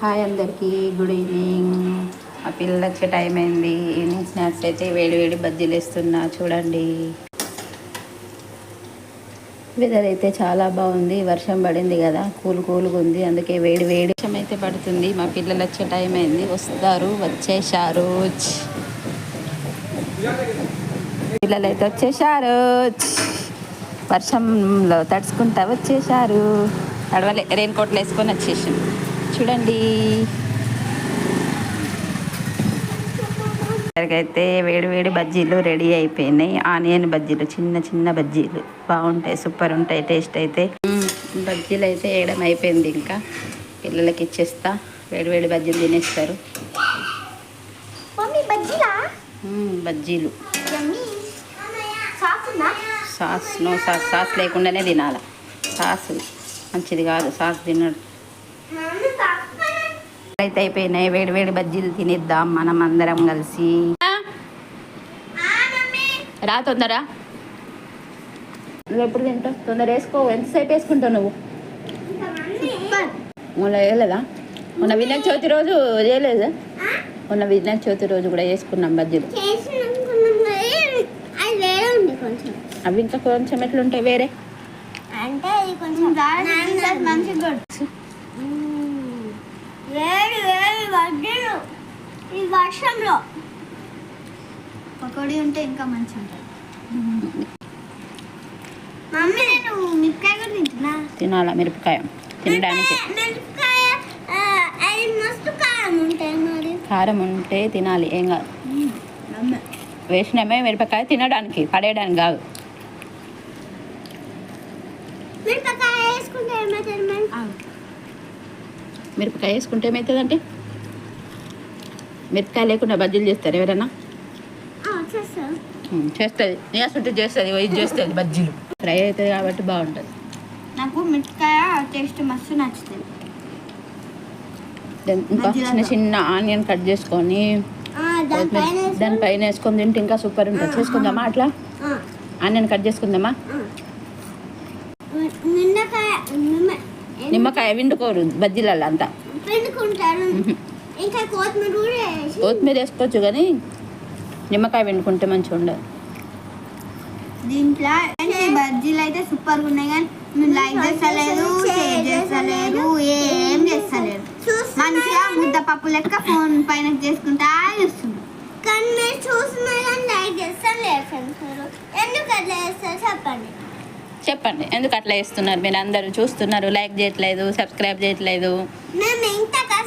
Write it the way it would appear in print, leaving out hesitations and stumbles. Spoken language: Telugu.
హాయ్ అందరికీ, గుడ్ ఈవినింగ్. మా పిల్లలు వచ్చే టైం అయింది. ఈవినింగ్ స్నాక్స్ అయితే వేడి వేడి బజ్జీలు వేస్తున్నా చూడండి. వెదర్ అయితే చాలా బాగుంది. వర్షం పడింది కదా, కూల్గా ఉంది. అందుకే వేడి వేడి వర్షం అయితే పడుతుంది. మా పిల్లలు వచ్చే టైం అయింది. వచ్చేసారు. పిల్లలు అయితే వచ్చేసారు. వర్షంలో తడుచుకుంటా వచ్చేసారు. అడవలే, రెయిన్ కోట్లు వేసుకొని వచ్చేసాం చూడండి. అయితే వేడి వేడి బజ్జీలు రెడీ అయిపోయినాయి. ఆనియన్ బజ్జీలు, చిన్న చిన్న బజ్జీలు బాగుంటాయి, సూపర్ ఉంటాయి. టేస్ట్ అయితే బజ్జీలు అయితే వేయడం అయిపోయింది. ఇంకా పిల్లలకి ఇచ్చేస్తా. వేడి వేడి బజ్జీలు తినేస్తారు. బజ్జీలు సాస్ లేకుండానే తినాలి. సాస్ మంచిది కాదు, సాస్ తినడు. అయితే అయిపోయినాయి. వేడి వేడి బజ్జీలు తినేద్దాం మనం అందరం కలిసి. రా తొందర. నువ్వు ఎప్పుడు తింటావు? తొందర వేసుకో. ఎంతసేపు వేసుకుంటావు నువ్వు? మొన్న వేయలేదా? మొన్న వినాయక చవితి రోజు చేయలేదా? మొన్న వినాయక చవితి రోజు కూడా వేసుకున్నాం బజ్జీలు. అవి ఇంకా కొంచెం ఎట్లుంటాయి వేరే అంటే వేడి వేడి బజ్జీలు ఈ వర్షంలో పకోడీ ఉంటే ఇంకా మంచిగా ఉంటుంది. మమ్మీ నేను మిరపకాయ కూడా తింటున్నా. తినాలా మిరపకాయ? తినడానికి మిరపకాయ అది మస్తు కారం ఉంటుంది. మరి కారం ఉంటే తినాలి, ఏం కాదు. వేసినామే మిరపకాయ తినడానికి, పడేయడానికి కాదు. మిరపకాయ వేసుకుంటే ఏమవుతుంది? మిరపకాయ వేసుకుంటే ఏమవుతుందంటే, మిరపకాయ లేకుండా బజ్జీలు చేస్తారు ఎవరైనా? చేస్తుంది. నీసుంటే చేస్తుంది, ఇది చేస్తుంది బజ్జీలు. ఫ్రై అవుతుంది కాబట్టి బాగుంటుంది. నాకు మిరపకాయ టేస్ట్ మస్తు నచ్చుతుంది. ఇంకా చిన్న చిన్న ఆనియన్ కట్ చేసుకొని దానిపైన వేసుకొని తింటే ఇంకా సూపర్ ఉంటుంది. చేసుకుందామా అట్లా? ఆనియన్ కట్ చేసుకుందామా? నిమ్మకాయ విండుకోరు బజ్జీలలో అంతా. కొత్తిమీర వేసుకోవచ్చు కానీ నిమ్మకాయ వండుకుంటే మంచిగా ఉండదు. దీంట్లో బజ్జీలు అయితే సూపర్గా ఉన్నాయి, కానీ మీరు లైక్ చేస్తలేదు, షేర్ చేస్తలేదు, ఏం చేస్తలేదు. మంచిగా ముద్దపప్పు లెక్క ఫోన్ పైన చేసుకుంటా చూస్తున్నారు. కానీ మీరు చూస్తున్నారు కానీ లైక్ చేస్తలేదు. ఎందుకు అట్లా చేస్తారు చెప్పండి. ఎందుకు అట్లా చేస్తున్నారు? మీరు అందరూ చూస్తున్నారు, లైక్ చేయట్లేదు, సబ్స్క్రైబ్ చేయట్లేదు. మేము